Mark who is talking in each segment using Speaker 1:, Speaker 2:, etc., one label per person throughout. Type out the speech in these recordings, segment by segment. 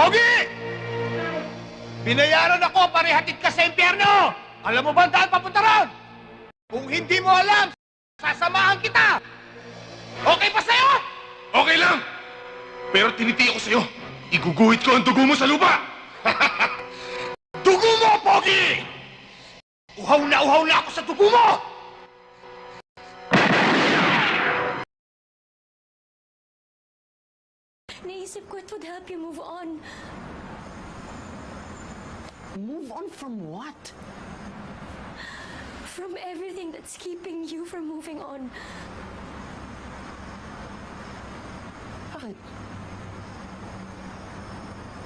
Speaker 1: Pogi! Binayaran ako para ihatid ka sa impyerno! Alam mo ba ang daan papunta ron? Kung hindi mo alam, sasamahan kita! Okay pa sa'yo?
Speaker 2: Okay lang! Pero tinitiyak ko sa'yo, iguguhit ko ang dugo mo sa lupa!
Speaker 1: Dugo mo, Pogi! Uhaw na ako sa dugo mo!
Speaker 3: Naisip ko it would help you move on.
Speaker 4: Move on from what?
Speaker 3: From everything that's keeping you from moving on.
Speaker 4: Bakit?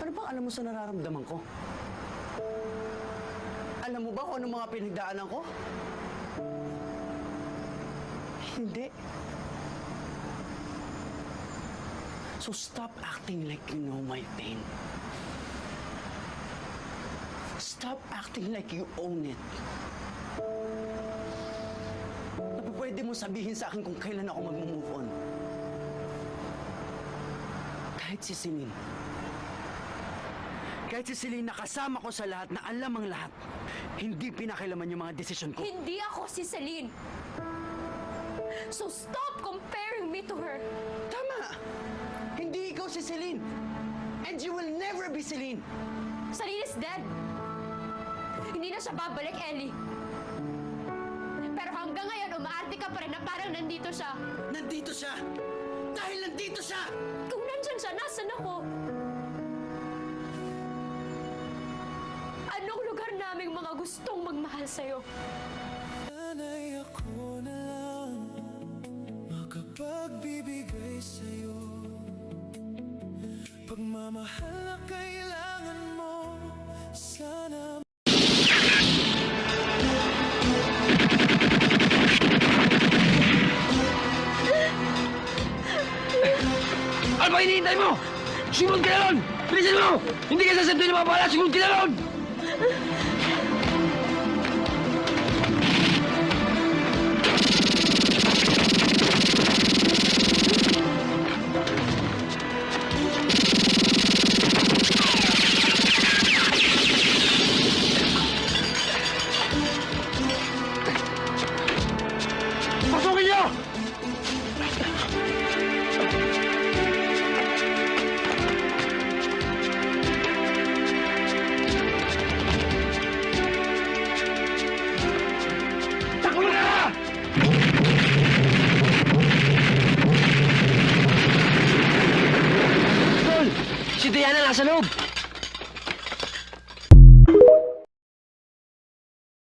Speaker 4: Ano bang alam mo sa nararamdaman ko? Alam mo ba kung anong mga pinagdaanan ko? Hindi. So stop acting like you know my pain. Stop acting like you own it. Pwede mo sabihin sa akin kung kailan ako mag-move on. Kahit si Celine. Kahit si Celine nakasama ko sa lahat na alam ang lahat, hindi pinakilaman yung mga desisyon ko.
Speaker 3: Hindi ako si Celine. So stop comparing me to her.
Speaker 4: Tama! Hindi ikaw si Celine. And you will never be Celine.
Speaker 3: Celine is dead. Hindi na siya babalik, Ellie. Pero hanggang ngayon, umaarte ka pa rin na parang nandito siya.
Speaker 4: Nandito siya! Dahil nandito siya!
Speaker 3: Kung nandyan siya, nasan ako? Anong lugar naming mga gustong magmahal sa'yo?
Speaker 5: Sana'y ako na lang makapagbibigay sa'yo. Pagmamahal na kailangan mo, sana.
Speaker 4: Ano ba hinihintay mo? Sumunod ka na ron! Bilisan mo! Hindi ka sasabihin ng mga bala! Sumunod ka na ron! Pasukin niyo! Takbo na! Tol! Si Diana nasa loob!